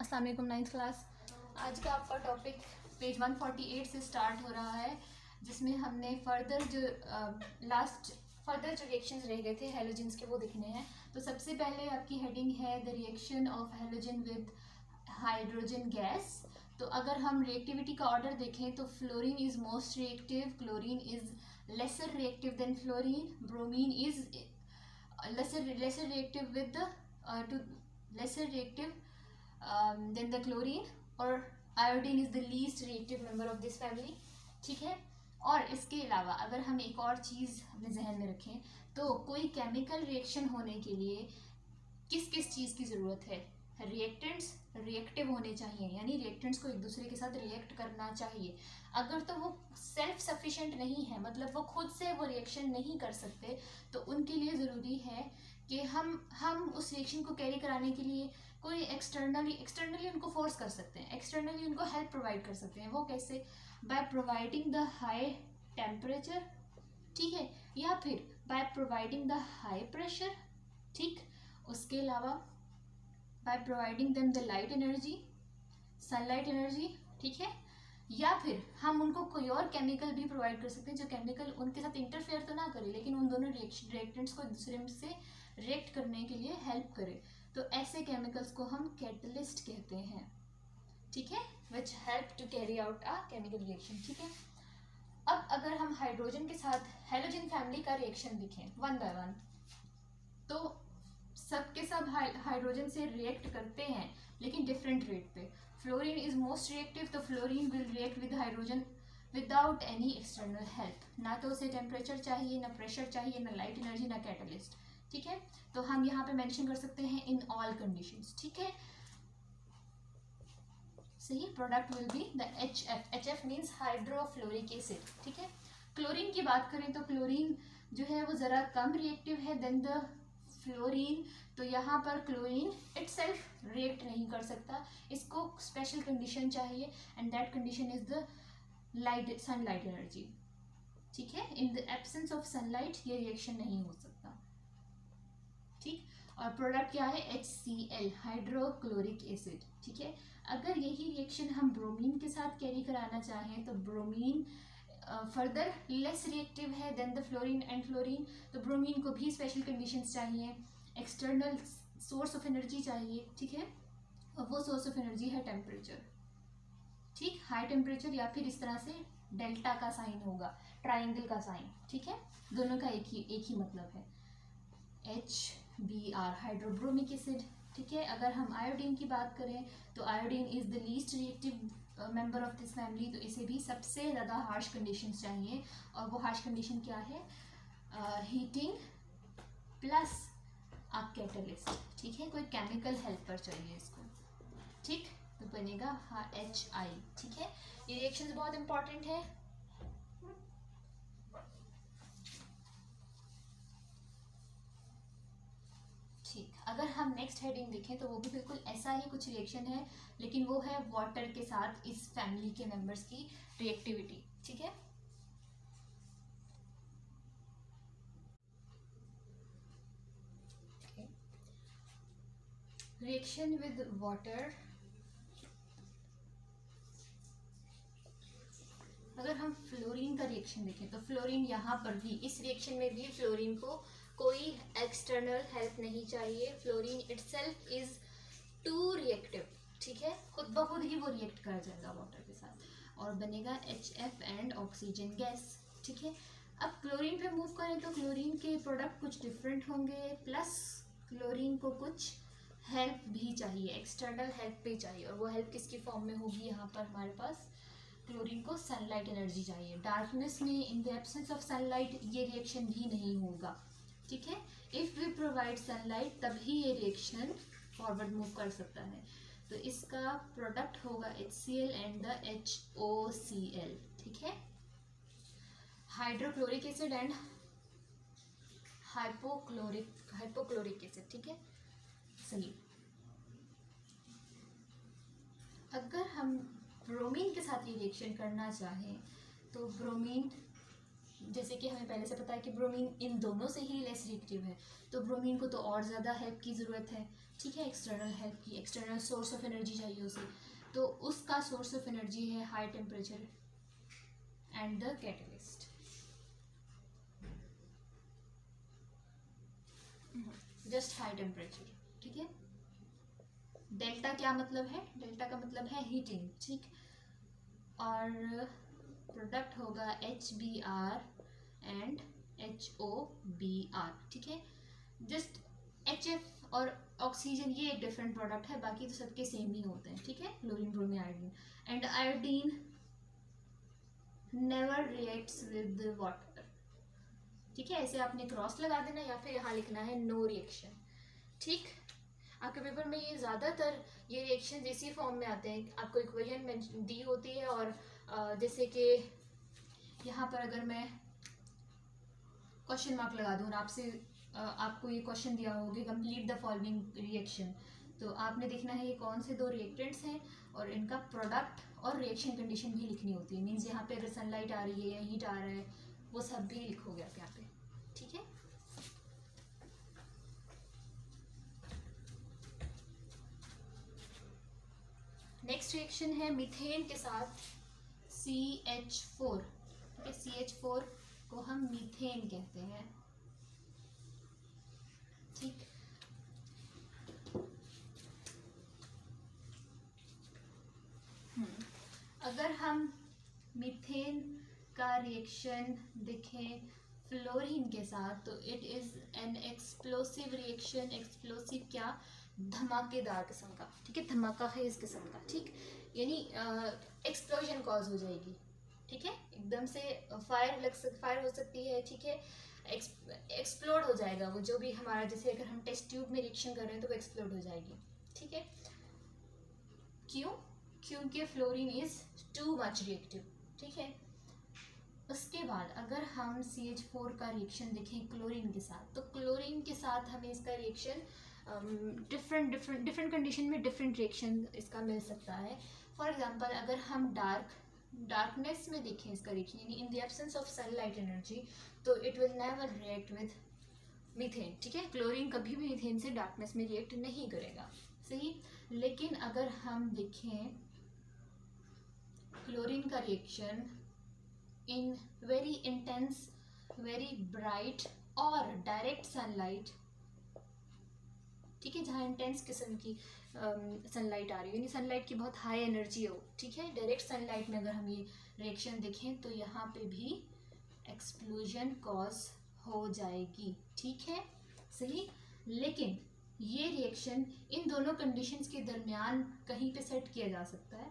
अस्सलाम वालेकुम ninth class. आज का आपका टॉपिक पेज 148 से स्टार्ट हो रहा है, जिसमें हमने फर्दर जो रिएक्शंस रह गए थे हेलोजेंस के वो दिखने हैं। तो सबसे पहले आपकी हेडिंग है the reaction of halogen with hydrogen gas. तो अगर हम रिएक्टिविटी का ऑर्डर देखें तो fluorine is most reactive, chlorine is lesser reactive than fluorine, bromine is lesser reactive with the lesser reactive than the chlorine, और iodine is the least reactive member of this family। ठीक है। और इसके अलावा अगर हम एक और चीज़ अपने जहन में रखें तो कोई केमिकल रिएक्शन होने के लिए किस किस चीज़ की ज़रूरत है? रिएक्टेंट्स रिएक्टिव होने चाहिए, यानी रिएक्टेंट्स को एक दूसरे के साथ रिएक्ट करना चाहिए। अगर तो वो सेल्फ सफिशिएंट नहीं है, मतलब वो खुद से वो रिएक्शन नहीं कर सकते, तो उनके लिए ज़रूरी है कि हम उस रिएक्शन को कैरी कराने के लिए कोई एक्सटर्नली उनको फोर्स कर सकते हैं, एक्सटर्नली उनको हेल्प प्रोवाइड कर सकते हैं। वो कैसे? By providing the high temperature, ठीक है, या फिर by providing the high pressure, ठीक। उसके अलावा by providing them the light energy, sunlight energy, ठीक है। या फिर हम उनको कोई और केमिकल भी प्रोवाइड कर सकते हैं जो केमिकल उनके साथ इंटरफेयर तो ना करे, लेकिन उन दोनों रिएक्टेंट्स को एक दूसरे से रिएक्ट करने के लिए हेल्प करे। तो ऐसे केमिकल्स को हम कैटलिस्ट कहते हैं, ठीक है, which help to carry out a chemical reaction, ठीक है। अब अगर हम हाइड्रोजन के साथ हेलोजन फैमिली का रिएक्शन देखें वन बाय वन, तो सबके सब हाइड्रोजन से रिएक्ट करते हैं, लेकिन डिफरेंट रेट पे। फ्लोरीन इज मोस्ट रिएक्टिव, तो fluorine will react with hydrogen without any external help. ना तो उसे टेम्परेचर चाहिए, ना प्रेशर चाहिए, ना लाइट एनर्जी, ना कैटलिस्ट, ठीक है। तो हम यहाँ पे मेंशन कर सकते हैं इन ऑल कंडीशंस, ठीक है। सही। Product will be the HF means hydrofluoric acid, ठीक है। क्लोरीन की बात करें तो क्लोरीन जो है वो ज़रा कम रिएक्टिव है देन द फ्लोरीन। तो यहाँ पर क्लोरीन इटसेल्फ रिएक्ट नहीं कर सकता, इसको स्पेशल कंडीशन चाहिए, and that condition is the sunlight energy, ठीक है। इन द एब्सेंस ऑफ सनलाइट ये रिएक्शन नहीं हो सकता, ठीक। और प्रोडक्ट क्या है? HCl, हाइड्रोक्लोरिक एसिड, ठीक है। अगर यही रिएक्शन हम ब्रोमीन के साथ कैरी कराना चाहें तो ब्रोमीन फर्दर लेस रिएक्टिव है then the fluorine and fluorine, तो ब्रोमीन को भी स्पेशल कंडीशंस चाहिए, एक्सटर्नल सोर्स ऑफ एनर्जी चाहिए, ठीक है। और वो सोर्स ऑफ एनर्जी है टेम्परेचर, ठीक, हाई टेम्परेचर, या फिर इस तरह से डेल्टा का साइन होगा, ट्राइंगल का साइन, ठीक है। दोनों का एक ही मतलब है, HBr, हाइड्रोब्रोमिक एसिड, ठीक है। अगर हम आयोडीन की बात करें तो iodine is the least reactive member of this family, तो इसे भी सबसे ज़्यादा हार्श कंडीशंस चाहिए, और वो हार्श कंडीशन क्या है? हीटिंग प्लस अ कैटलिस्ट, ठीक है, कोई केमिकल हेल्पर चाहिए इसको, ठीक। तो बनेगा HI, ठीक है। ये रिएक्शंस बहुत इंपॉर्टेंट है। ठीक, अगर हम नेक्स्ट हेडिंग देखें तो वो भी बिल्कुल ऐसा ही कुछ रिएक्शन है, लेकिन वो है वाटर के साथ इस फैमिली के मेंबर्स की रिएक्टिविटी, ठीक है। Reaction with water. अगर हम फ्लोरीन का रिएक्शन देखें तो फ्लोरीन यहाँ पर भी, इस रिएक्शन में भी फ्लोरीन को कोई एक्सटर्नल हेल्प नहीं चाहिए। Fluorine itself is too reactive, ठीक है, खुद ब खुद ही वो रिएक्ट कर जाएगा वाटर के साथ और बनेगा HF एंड ऑक्सीजन गैस, ठीक है। अब क्लोरीन पे मूव करें तो क्लोरीन के प्रोडक्ट कुछ डिफरेंट होंगे, प्लस क्लोरीन को कुछ हेल्प भी चाहिए, एक्सटर्नल हेल्प भी चाहिए, और वो हेल्प किसकी फॉर्म में होगी? यहाँ पर हमारे पास क्लोरीन को सनलाइट एनर्जी चाहिए। डार्कनेस में, इन द एब्सेंस ऑफ सनलाइट, ये रिएक्शन भी नहीं होगा, ठीक है। इफ वी प्रोवाइड सनलाइट तभी ये रिएक्शन फॉरवर्ड मूव कर सकता है। तो इसका प्रोडक्ट होगा HCl एंड द HOCl, ठीक है। Hydrochloric acid and hypochloric acid, ठीक है, सही। अगर हम ब्रोमीन के साथ ये रिएक्शन करना चाहें तो ब्रोमीन, जैसे कि हमें पहले से पता है कि ब्रोमीन इन दोनों से ही लेस रिएक्टिव है, तो ब्रोमीन को तो और ज़्यादा हेल्प की ज़रूरत है, ठीक है, एक्सटर्नल हेल्प की, एक्सटर्नल सोर्स ऑफ एनर्जी चाहिए उसे, तो उसका सोर्स ऑफ एनर्जी है high temperature and the catalyst. Just high temperature, ठीक है। डेल्टा क्या मतलब है? डेल्टा का मतलब है हीटिंग, ठीक। और प्रोडक्ट होगा HBr एंड HOBr, ठीक है। जस्ट HF और ऑक्सीजन ये एक डिफरेंट प्रोडक्ट है, बाकी तो सबके सेम ही होते हैं, ठीक है। Chlorine, bromine, iodine, and iodine never reacts with water, ठीक है। ऐसे आपने क्रॉस लगा देना या फिर यहाँ लिखना है नो रिएक्शन, ठीक। आपके पेपर में ये ज़्यादातर ये रिएक्शन इसी फॉर्म में आते हैं, आपको इक्वेशन में दी होती है, और जैसे कि यहाँ पर अगर मैं क्वेश्चन मार्क लगा दूँ और आपसे आपको ये क्वेश्चन दिया होगा कंप्लीट द फॉलोइंग रिएक्शन, तो आपने देखना है ये कौन से दो रिएक्टेंट्स हैं और इनका प्रोडक्ट और रिएक्शन कंडीशन भी लिखनी होती है। मीन्स यहाँ पे अगर सनलाइट आ रही है या हीट आ रहा है वो सब भी लिखोगे आप यहाँ पे, ठीक है। नेक्स्ट रिएक्शन है मीथेन के साथ CH4, ठीक है। CH4 को हम मीथेन कहते हैं, ठीक। अगर हम मीथेन का रिएक्शन देखें फ्लोरीन के साथ तो it is an explosive reaction. Explosive क्या? धमाकेदार किस्म का, ठीक है, धमाका खेज किस्म का, ठीक। यानी एक्सप्लोजन कॉज हो जाएगी, ठीक है। एकदम से फायर हो सकती है, ठीक है। एक्सप्लोड हो जाएगा वो जो भी हमारा, जैसे अगर हम टेस्ट ट्यूब में रिएक्शन कर रहे हैं तो वो एक्सप्लोड हो जाएगी, ठीक है। क्यों? क्योंकि fluorine is too much reactive, ठीक है। उसके बाद अगर हम CH4 का रिएक्शन देखें क्लोरीन के साथ, तो क्लोरीन के साथ हमें इसका रिएक्शन डिफरेंट कंडीशन में डिफरेंट रिएक्शन इसका मिल सकता है। फॉर एग्जांपल अगर हम डार्कनेस में देखें इसका रिएक्शन, यानी in the absence of sunlight energy, तो it will never react with methane, ठीक है। क्लोरीन कभी भी मीथेन से डार्कनेस में रिएक्ट नहीं करेगा, सही। लेकिन अगर हम देखें क्लोरीन का reaction in very intense, very bright और डायरेक्ट सनलाइट, ठीक है, जहाँ इंटेंस किस्म की सनलाइट आ रही है, यानी सनलाइट की बहुत हाई एनर्जी हो, ठीक है। डायरेक्ट सनलाइट में अगर हम ये रिएक्शन देखें तो यहाँ पे भी एक्सप्लोजन कॉज हो जाएगी, ठीक है, सही। लेकिन ये रिएक्शन इन दोनों कंडीशंस के दरमियान कहीं पे सेट किया जा सकता है,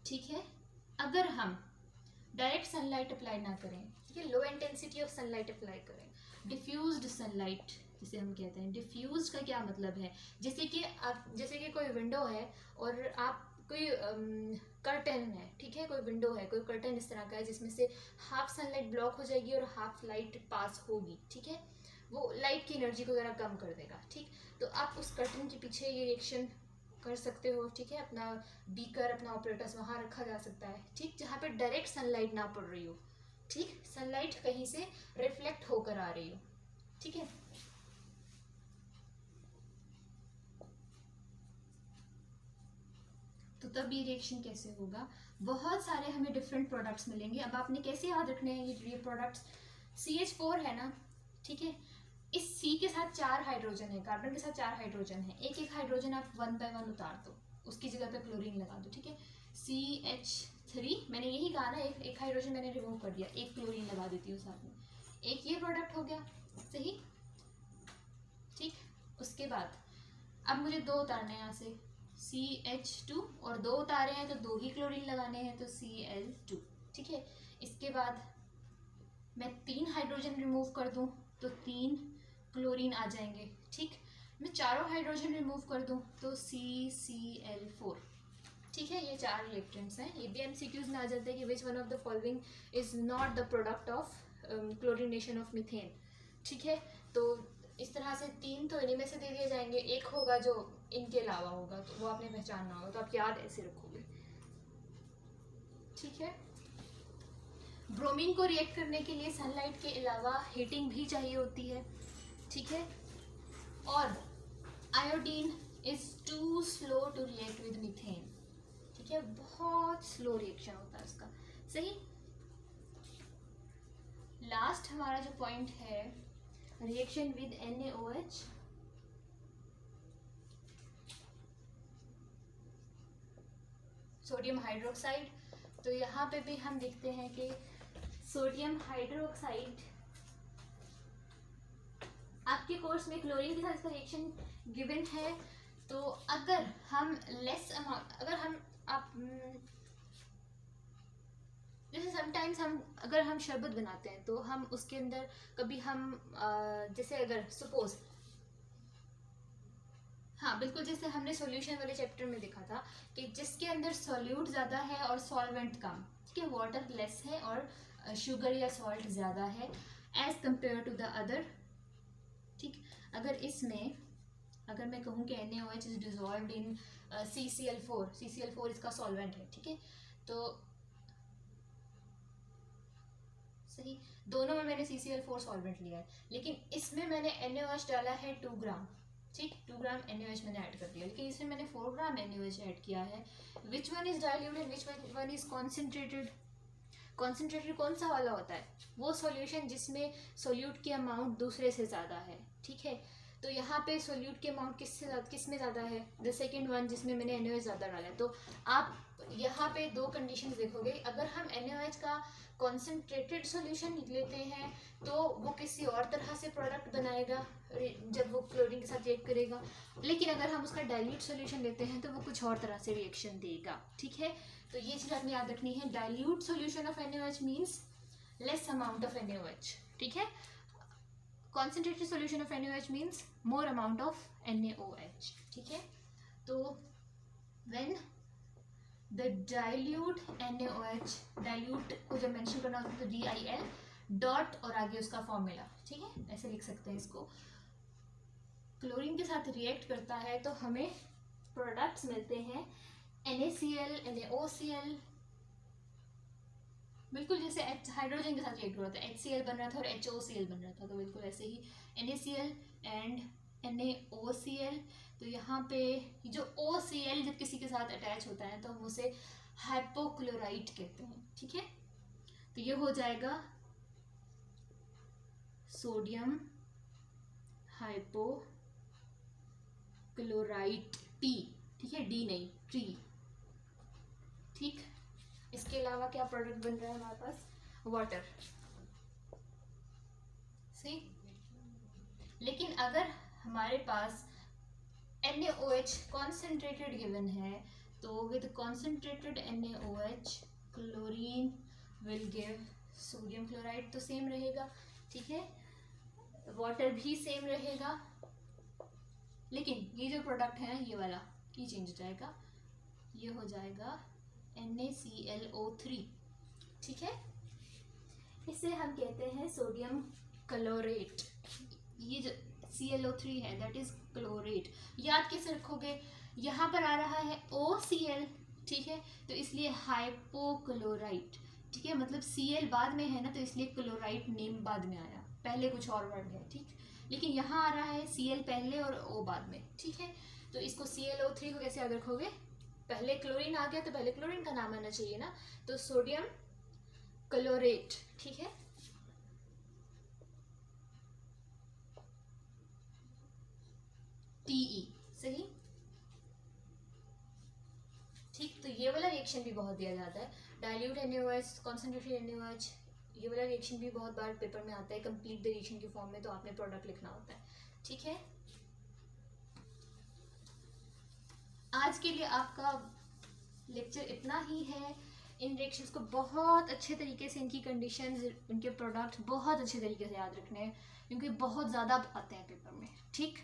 ठीक है। अगर हम डायरेक्ट सनलाइट अप्लाई ना करें, ठीक है, low intensity of sunlight apply करें, डिफ्यूज्ड सनलाइट जिसे हम कहते हैं। डिफ्यूज का क्या मतलब है? जैसे कि कोई विंडो है और आप कोई कर्टन है, ठीक है, कोई विंडो है, कोई कर्टन इस तरह का है जिसमें से हाफ सनलाइट ब्लॉक हो जाएगी और हाफ लाइट पास होगी, ठीक है। वो लाइट की एनर्जी को ज़रा कम कर देगा, ठीक। तो आप उस कर्टन के पीछे ये रिएक्शन कर सकते हो, ठीक है। अपना बीकर, अपना ऑपरेटर्स वहाँ रखा जा सकता है, ठीक, जहाँ पे डायरेक्ट सनलाइट ना पड़ रही हो, ठीक, सनलाइट कहीं से रिफ्लेक्ट होकर आ रही हो, ठीक है। तो तब ये रिएक्शन कैसे होगा? बहुत सारे हमें डिफरेंट प्रोडक्ट्स मिलेंगे। अब आपने कैसे याद रखने हैं ये प्रोडक्ट्स? CH4 है ना, ठीक है। इस C के साथ 4 हाइड्रोजन है, कार्बन के साथ 4 हाइड्रोजन है। एक एक हाइड्रोजन आप 1 बाय 1 उतार दो, उसकी जगह पे क्लोरीन लगा दो, ठीक है। CH3, मैंने यही कहा ना, एक हाइड्रोजन मैंने रिमूव कर दिया, एक क्लोरीन लगा देती हूँ साथ में, एक ये प्रोडक्ट हो गया, सही, ठीक। उसके बाद अब मुझे 2 उतारने हैं यहाँ से, CH2, और 2 उतारे हैं तो 2 ही क्लोरीन लगाने हैं, तो Cl2, ठीक है। इसके बाद मैं 3 हाइड्रोजन रिमूव कर दूं तो 3 क्लोरीन आ जाएंगे, ठीक। मैं चारों हाइड्रोजन रिमूव कर दूं तो CCl4, ठीक है। ये 4 रिएक्टेंट्स हैं। ये भी MCQs में आ जाता है कि which one of the following is not the product of chlorination of methane, ठीक है। तो इस तरह से 3 तो इन्हीं में से दे दिए जाएंगे, एक होगा जो इनके अलावा होगा, तो वो आपने पहचानना होगा, तो आप याद ऐसे रखोगे, ठीक है। ब्रोमीन को रिएक्ट करने के लिए सनलाइट के अलावा हीटिंग भी चाहिए होती है, ठीक है। और iodine is too slow to react with methane, ठीक है, बहुत स्लो रिएक्शन होता है इसका, सही। लास्ट हमारा जो पॉइंट है reaction with NaOH, sodium hydroxide. तो यहाँ पे भी हम देखते हैं कि सोडियम हाइड्रोक्साइड, आपके कोर्स में क्लोरीन के साथ इसका रिएक्शन गिवन है। तो अगर हम लेस अमाउंट, अगर हम आप जैसे समटाइम्स अगर हम शरबत बनाते हैं तो हम उसके अंदर कभी हम जैसे अगर सपोज, हाँ बिल्कुल, जैसे हमने सॉल्यूशन वाले चैप्टर में देखा था कि जिसके अंदर सॉल्यूट ज़्यादा है और सॉल्वेंट कम, ठीक है, वाटर लेस है और शुगर या सॉल्ट ज़्यादा है as compare to the other, ठीक। अगर इसमें अगर मैं कहूँ कि NaOH is dissolved in CCl4 इसका सॉल्वेंट है, ठीक है, तो सही, दोनों में मैंने CCl4 सॉल्वेंट लिया है, लेकिन इसमें मैंने NaOH डाला है 2 ग्राम, ठीक, 2 ग्राम NaOH मैंने ऐड कर दिया, लेकिन इसमें मैंने 4 ग्राम NaOH ऐड किया है। Which one is diluted, which one is concentrated? Concentrated कौन सा वाला होता है? वो सॉल्यूशन जिसमें सोल्यूट की अमाउंट दूसरे से ज़्यादा है, ठीक है। तो यहाँ पे सोल्यूट की अमाउंट किस में ज़्यादा है? द सेकेंड वन जिसमें मैंने NaOH ज़्यादा डाला है। तो आप यहाँ पे 2 कंडीशंस देखोगे, अगर हम NaOH का कॉन्सेंट्रेटेड सॉल्यूशन लेते हैं तो वो किसी और तरह से प्रोडक्ट बनाएगा जब वो क्लोरीन के साथ रिएक्ट करेगा, लेकिन अगर हम उसका डाइल्यूट सॉल्यूशन लेते हैं तो वो कुछ और तरह से रिएक्शन देगा, ठीक है। तो ये चीज़ हमें याद रखनी है, dilute solution of NaOH means less amount of NaOH, ठीक है। Concentrated solution of NaOH means more amount of NaOH, ठीक है। तो when the dilute NaOH, dilute को जब मेंशन करना होता है तो DIL डॉट और आगे उसका फॉर्मूला, ठीक है, ऐसे लिख सकते हैं इसको। क्लोरीन के साथ रिएक्ट करता है तो हमें प्रोडक्ट्स मिलते हैं NaCl, NaOCl, बिल्कुल जैसे हाइड्रोजन के साथ रिएक्ट हो रहा था, HCl बन रहा था और HOCl बन रहा था, तो बिल्कुल ऐसे ही NaCl एंड NaOCl। तो यहाँ पे जो OCl जब किसी के साथ अटैच होता है तो हम उसे हाइपोक्लोराइट कहते हैं, ठीक है। तो ये हो जाएगा सोडियम हाइपोक्लोराइट T, ठीक है, D नहीं, T, ठीक। इसके अलावा क्या प्रोडक्ट बन रहा है हमारे पास? वाटर, सही। लेकिन अगर हमारे पास NaOH कॉन्सेंट्रेटेड गिवन है तो with concentrated NaOH chlorine will give sodium chloride, तो सेम रहेगा, ठीक है। वाटर भी सेम रहेगा, लेकिन ये जो प्रोडक्ट है ये वाला ये चेंज हो जाएगा, ये हो जाएगा NaClO3, ठीक है। इसे हम कहते हैं सोडियम क्लोरेट। ये जो ClO3 है दैट इज क्लोरेट। याद कैसे रखोगे? यहाँ पर आ रहा है OCl, ठीक है, तो इसलिए हाइपोक्लोराइट, ठीक है, मतलब Cl बाद में है ना, तो इसलिए क्लोराइट नेम बाद में आया, पहले कुछ और वर्ड है, ठीक। लेकिन यहाँ आ रहा है Cl पहले और O बाद में, ठीक है। तो इसको ClO3 को कैसे याद रखोगे? पहले क्लोरीन आ गया तो पहले क्लोरीन का नाम आना चाहिए ना, तो सोडियम क्लोरेट, ठीक है। TE, सही, ठीक। तो ये वाला रिएक्शन भी बहुत दिया जाता है, डाइल्यूट NaOH, कॉन्सेंट्रेटेड NaOH, ये वाला रिएक्शन भी बहुत बार पेपर में आता है कंप्लीट द रिएक्शन की फॉर्म में, तो आपने प्रोडक्ट लिखना होता है, ठीक है। आज के लिए आपका लेक्चर इतना ही है। इन रिएक्शंस को बहुत अच्छे तरीके से, इनकी कंडीशंस, इनके प्रोडक्ट बहुत अच्छे तरीके से याद रखने हैं क्योंकि बहुत ज़्यादा आते हैं पेपर में, ठीक।